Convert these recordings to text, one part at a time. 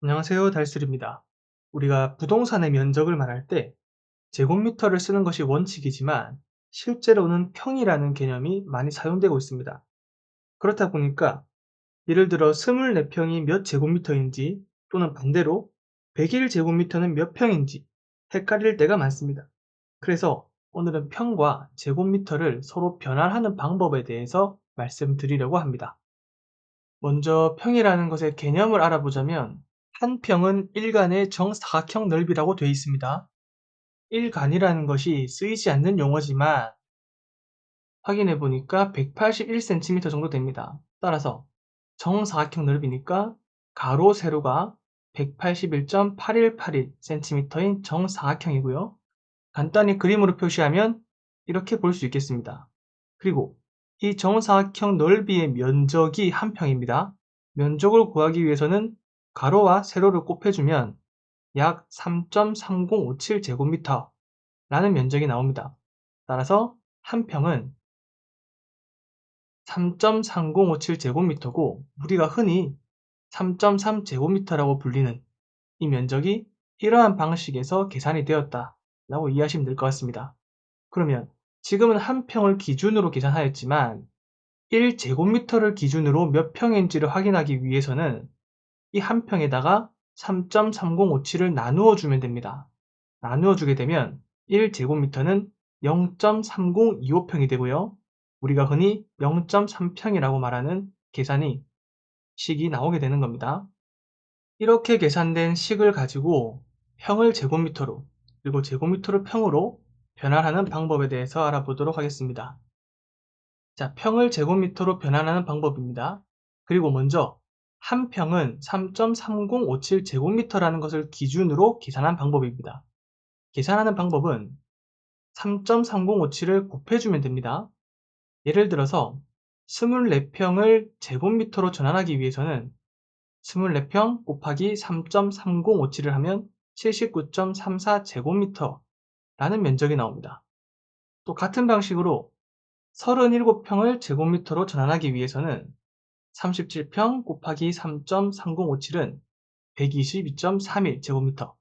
안녕하세요. 달술입니다. 우리가 부동산의 면적을 말할 때 제곱미터를 쓰는 것이 원칙이지만 실제로는 평이라는 개념이 많이 사용되고 있습니다. 그렇다 보니까 예를 들어 24평이 몇 제곱미터인지 또는 반대로 101제곱미터는 몇 평인지 헷갈릴 때가 많습니다. 그래서 오늘은 평과 제곱미터를 서로 변환하는 방법에 대해서 말씀드리려고 합니다. 먼저 평이라는 것의 개념을 알아보자면 한 평은 일간의 정사각형 넓이라고 되어 있습니다. 일간이라는 것이 쓰이지 않는 용어지만 확인해 보니까 181cm 정도 됩니다. 따라서 정사각형 넓이니까 가로 세로가 181.8181cm인 정사각형이고요. 간단히 그림으로 표시하면 이렇게 볼 수 있겠습니다. 그리고 이 정사각형 넓이의 면적이 한 평입니다. 면적을 구하기 위해서는 가로와 세로를 곱해주면 약 3.3057제곱미터 라는 면적이 나옵니다. 따라서 한 평은 3.3057제곱미터고 우리가 흔히 3.3제곱미터라고 불리는 이 면적이 이러한 방식에서 계산이 되었다라고 이해하시면 될 것 같습니다. 그러면 지금은 한 평을 기준으로 계산하였지만 1제곱미터를 기준으로 몇 평인지를 확인하기 위해서는 이 한 평에다가 3.3057을 나누어 주면 됩니다. 나누어 주게 되면 1제곱미터는 0.3025평이 되고요. 우리가 흔히 0.3평이라고 말하는 계산이 식이 나오게 되는 겁니다. 이렇게 계산된 식을 가지고 평을 제곱미터로 그리고 제곱미터를 평으로 변환하는 방법에 대해서 알아보도록 하겠습니다. 자, 평을 제곱미터로 변환하는 방법입니다. 그리고 먼저 한 평은 3.3057제곱미터라는 것을 기준으로 계산한 방법입니다. 계산하는 방법은 3.3057을 곱해주면 됩니다. 예를 들어서 24평을 제곱미터로 전환하기 위해서는 24평 곱하기 3.3057을 하면 79.34제곱미터 라는 면적이 나옵니다. 또 같은 방식으로 37평을 제곱미터로 전환하기 위해서는 37평 곱하기 3.3057은 122.31제곱미터.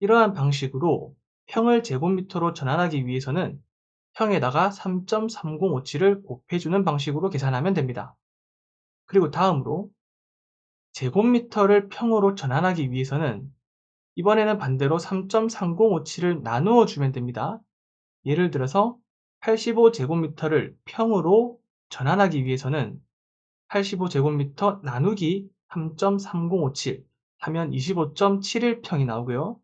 이러한 방식으로 평을 제곱미터로 전환하기 위해서는 평에다가 3.3057을 곱해주는 방식으로 계산하면 됩니다. 그리고 다음으로 제곱미터를 평으로 전환하기 위해서는 이번에는 반대로 3.3057을 나누어 주면 됩니다. 예를 들어서 85제곱미터를 평으로 전환하기 위해서는 85제곱미터 나누기 3.3057 하면 25.71평이 나오고요.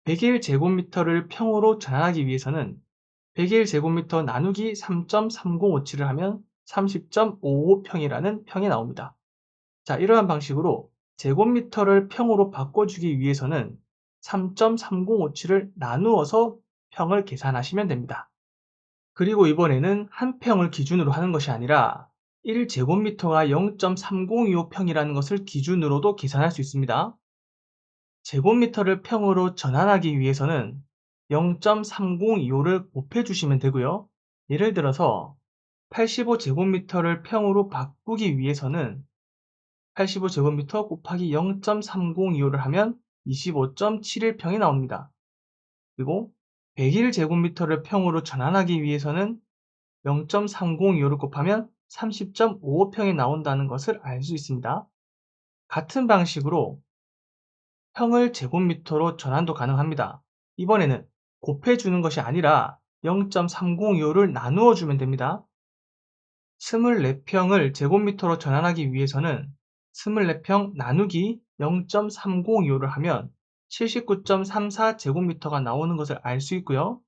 101제곱미터를 평으로 전환하기 위해서는 101제곱미터 나누기 3.3057을 하면 30.55평이라는 평이 나옵니다. 자, 이러한 방식으로 제곱미터를 평으로 바꿔주기 위해서는 3.3057을 나누어서 평을 계산하시면 됩니다. 그리고 이번에는 한 평을 기준으로 하는 것이 아니라 1제곱미터가 0.3025평이라는 것을 기준으로도 계산할 수 있습니다. 제곱미터를 평으로 전환하기 위해서는 0.3025를 곱해주시면 되고요. 예를 들어서 85제곱미터를 평으로 바꾸기 위해서는 85제곱미터 곱하기 0.3025를 하면 25.71평이 나옵니다. 그리고 101제곱미터를 평으로 전환하기 위해서는 0.3025를 곱하면 30.55평이 나온다는 것을 알 수 있습니다. 같은 방식으로 평을 제곱미터로 전환도 가능합니다. 이번에는 곱해주는 것이 아니라 0.305를 나누어 주면 됩니다. 24평을 제곱미터로 전환하기 위해서는 24평 나누기 0.305를 하면 79.34제곱미터가 나오는 것을 알 수 있고요.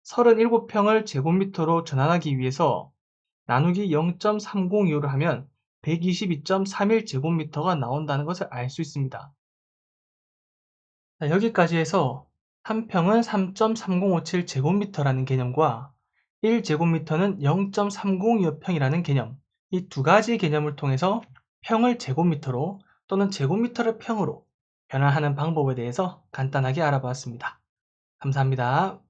37평을 제곱미터로 전환하기 위해서 나누기 0.305를 하면 122.31제곱미터가 나온다는 것을 알 수 있습니다. 자, 여기까지 해서 한 평은 3.3057제곱미터라는 개념과 1제곱미터는 0.3025평이라는 개념, 이 두 가지 개념을 통해서 평을 제곱미터로 또는 제곱미터를 평으로 변환하는 방법에 대해서 간단하게 알아보았습니다. 감사합니다.